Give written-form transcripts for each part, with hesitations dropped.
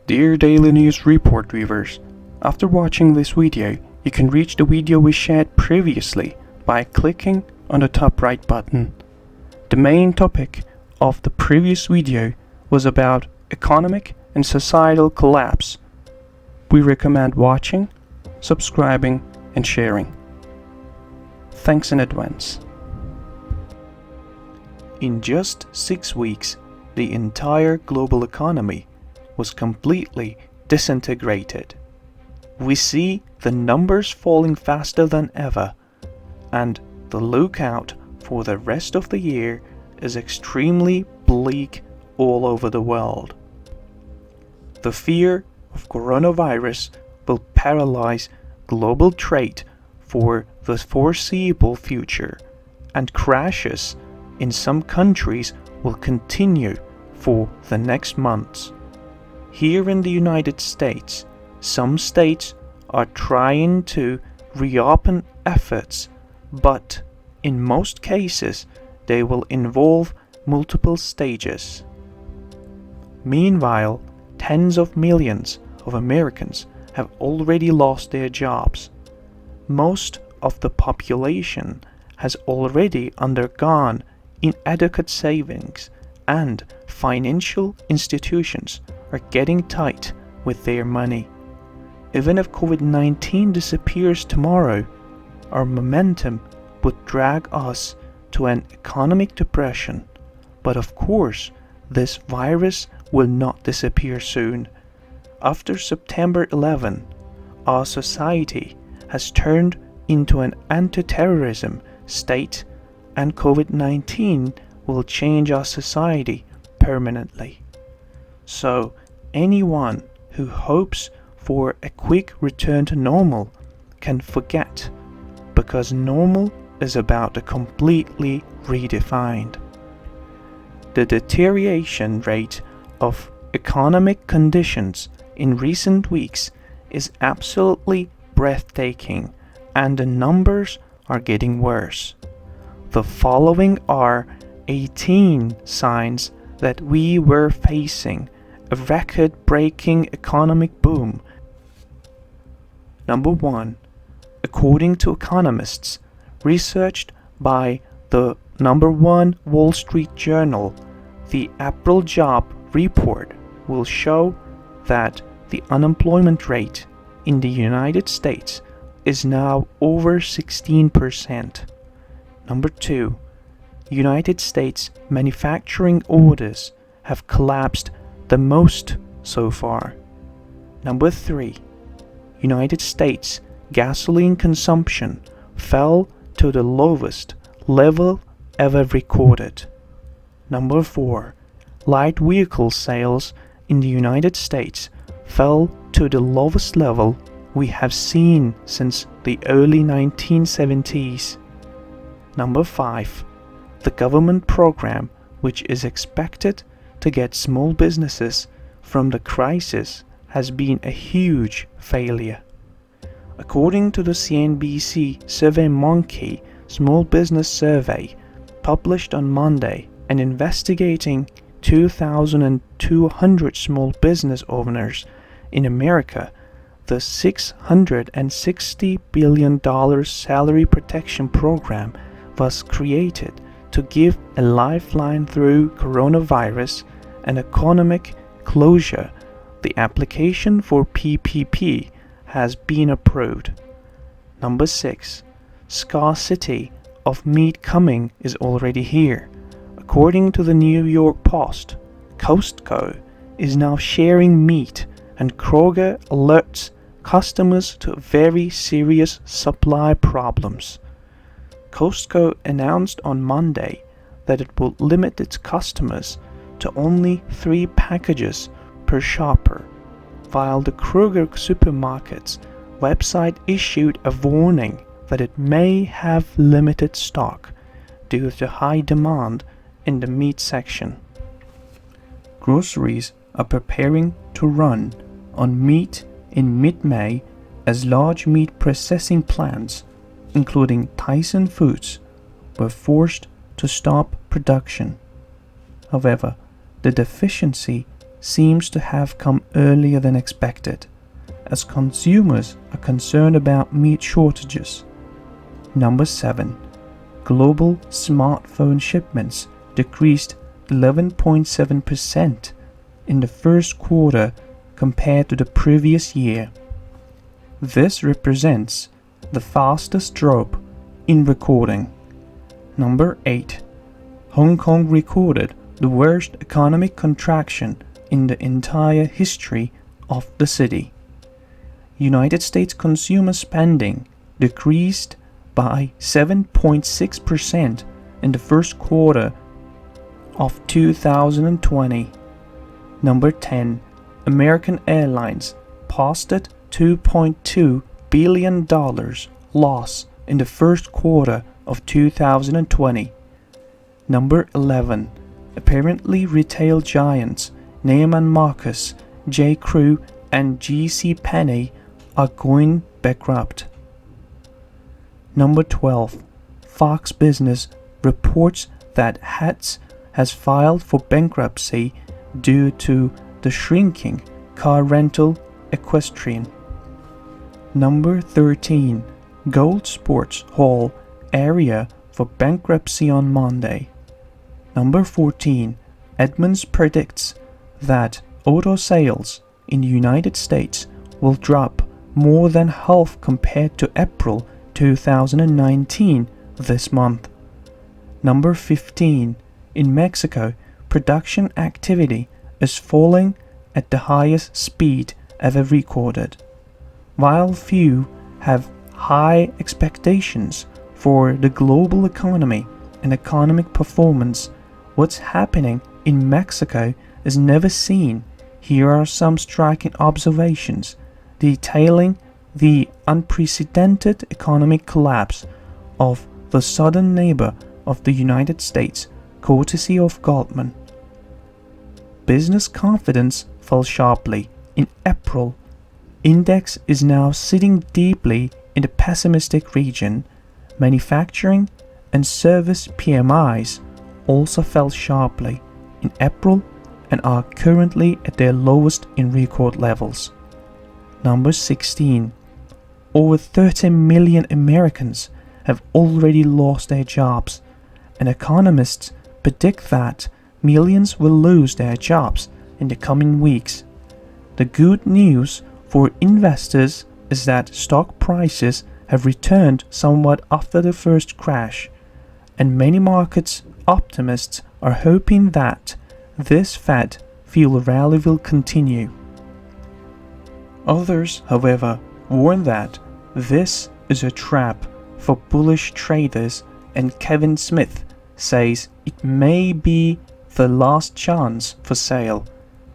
Dear Daily News Report viewers, after watching this video, you can reach the video we shared previously by clicking on the top right button. The main topic of the previous video was about economic and societal collapse. We recommend watching, subscribing, and sharing. Thanks in advance. In just 6 weeks, the entire global economy was completely disintegrated. We see the numbers falling faster than ever, and the lookout for the rest of the year is extremely bleak all over the world. The fear of coronavirus will paralyze global trade for the foreseeable future, and crashes in some countries will continue for the next months. Here in the United States, some states are trying to reopen efforts, but in most cases they will involve multiple stages. Meanwhile, tens of millions of Americans have already lost their jobs. Most of the population has already undergone inadequate savings, and financial institutions are getting tight with their money. Even if COVID-19 disappears tomorrow, our momentum would drag us to an economic depression. But of course, this virus will not disappear soon. After September 11, our society has turned into an anti-terrorism state, and COVID-19 will change our society permanently. So anyone who hopes for a quick return to normal can forget, because normal is about to completely redefined. The deterioration rate of economic conditions in recent weeks is absolutely breathtaking, and the numbers are getting worse. The following are 18 signs that we were facing a record-breaking economic boom. Number 1. According to economists researched by the #1 Wall Street Journal, the April job report will show that the unemployment rate in the United States is now over 16%. Number 2. United States manufacturing orders have collapsed the most so far. Number 3. United States gasoline consumption fell to the lowest level ever recorded. Number 4. Light vehicle sales in the United States fell to the lowest level we have seen since the early 1970s. Number 5. The government program, which is expected to get small businesses from the crisis, has been a huge failure. According to the CNBC SurveyMonkey Small Business Survey, published on Monday and investigating 2,200 small business owners in America, the $660 billion salary protection program was created to give a lifeline through coronavirus and economic closure. The application for PPP has been approved. Number 6. Scarcity of meat coming is already here. According to the New York Post, Costco is now sharing meat, and Kroger alerts customers to very serious supply problems. Costco announced on Monday that it will limit its customers to only 3 packages per shopper, while the Kroger supermarket's website issued a warning that it may have limited stock due to high demand in the meat section. Groceries are preparing to run on meat in mid-May as large meat processing plants, including Tyson Foods, were forced to stop production. However, the deficiency seems to have come earlier than expected, as consumers are concerned about meat shortages. Number 7. Global smartphone shipments decreased 11.7% in the first quarter compared to the previous year. This represents the fastest drop in recording. Number 8. Hong Kong recorded the worst economic contraction in the entire history of the city. United States consumer spending decreased by 7.6% in the first quarter of 2020. Number 10. American Airlines posted $2.2 billion loss in the first quarter of 2020. Number 11. Apparently retail giants Neiman Marcus, J. Crew, and J.C. Penney are going bankrupt. Number 12. Fox Business reports that Hertz has filed for bankruptcy due to the shrinking car rental equestrian. Number 13. Gold Sports Hall area for bankruptcy on Monday. Number 14. Edmunds predicts that auto sales in the United States will drop more than half compared to April 2019 this month. Number 15. In Mexico, production activity is falling at the highest speed ever recorded. While few have high expectations for the global economy and economic performance, what's happening in Mexico is never seen. Here are some striking observations detailing the unprecedented economic collapse of the southern neighbor of the United States, courtesy of Goldman. Business confidence fell sharply in April. Index is now sitting deeply in the pessimistic region. Manufacturing and service PMIs also fell sharply in April and are currently at their lowest in record levels. Number 16. Over 30 million Americans have already lost their jobs, and economists predict that millions will lose their jobs in the coming weeks. The good news for investors is that stock prices have returned somewhat after the first crash, and many markets optimists are hoping that this Fed fuel rally will continue. Others, however, warn that this is a trap for bullish traders, and Kevin Smith says it may be the last chance for sale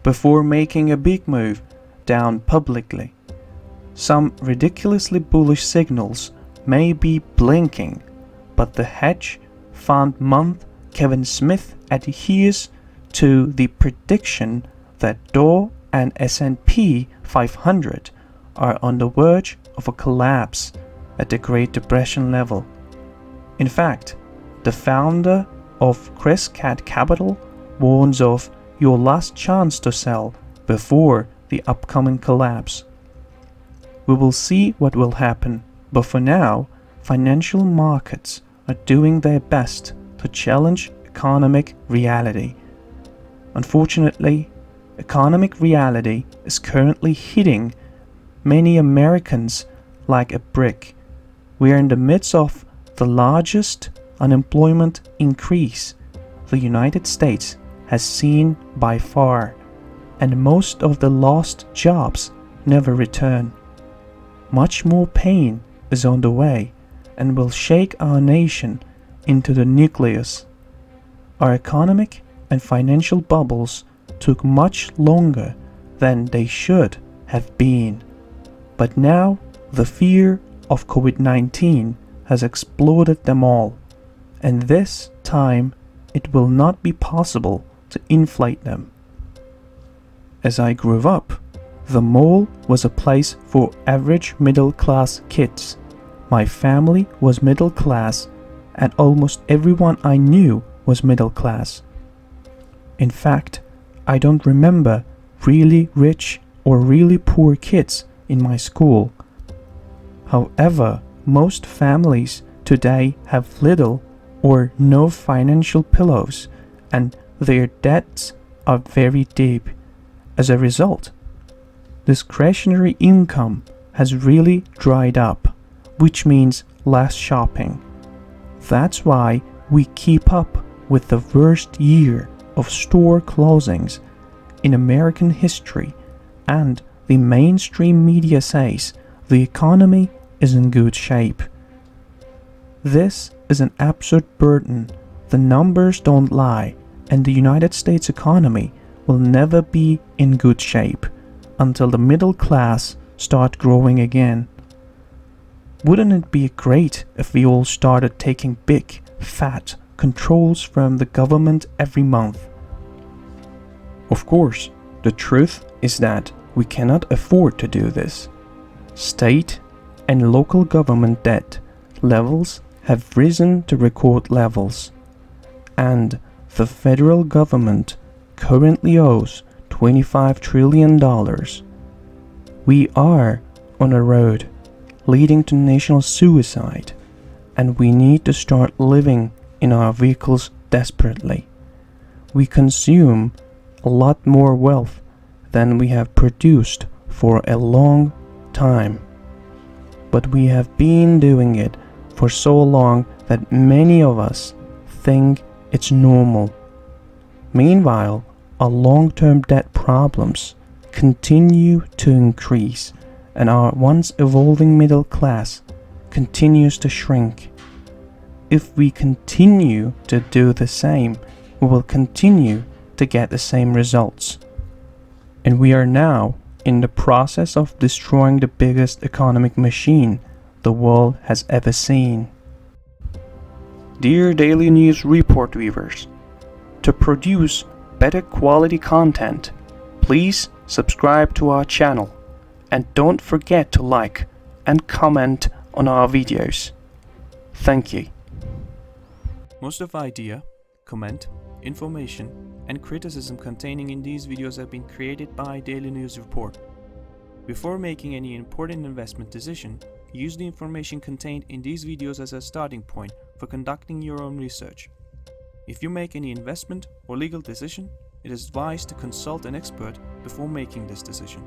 before making a big move down publicly. Some ridiculously bullish signals may be blinking, but the hedge fund month Kevin Smith adheres to the prediction that Dow and S&P 500 are on the verge of a collapse at the Great Depression level. In fact, the founder of Crescat Capital warns of your last chance to sell before the upcoming collapse. We will see what will happen, but for now, financial markets are doing their best to challenge economic reality. Unfortunately, economic reality is currently hitting many Americans like a brick. We are in the midst of the largest unemployment increase the United States has seen by far, and most of the lost jobs never return. Much more pain is on the way and will shake our nation into the nucleus. Our economic and financial bubbles took much longer than they should have been, but now the fear of COVID-19 has exploded them all, and this time it will not be possible to inflate them. As I grew up, the mall was a place for average middle-class kids. My family was middle class, and almost everyone I knew was middle class. In fact, I don't remember really rich or really poor kids in my school. However, most families today have little or no financial pillows, and their debts are very deep. As a result, discretionary income has really dried up, which means less shopping. That's why we keep up with the worst year of store closings in American history, and the mainstream media says the economy is in good shape. This is an absurd burden. The numbers don't lie, and the United States economy will never be in good shape until the middle class start growing again. Wouldn't it be great if we all started taking big, fat controls from the government every month? Of course, the truth is that we cannot afford to do this. State and local government debt levels have risen to record levels, and the federal government currently owes $25 trillion. We are on a road leading to national suicide, and we need to start living in our vehicles desperately. We consume a lot more wealth than we have produced for a long time, but we have been doing it for so long that many of us think it's normal. Meanwhile, our long-term debt problems continue to increase, and our once evolving middle class continues to shrink. If we continue to do the same, we will continue to get the same results. And we are now in the process of destroying the biggest economic machine the world has ever seen. Dear Daily News Report viewers, to produce better quality content, please subscribe to our channel and don't forget to like and comment on our videos. Thank you. Most of the idea, comment, information and criticism containing in these videos have been created by Daily News Report. Before making any important investment decision, use the information contained in these videos as a starting point for conducting your own research. If you make any investment or legal decision, it is advised to consult an expert before making this decision.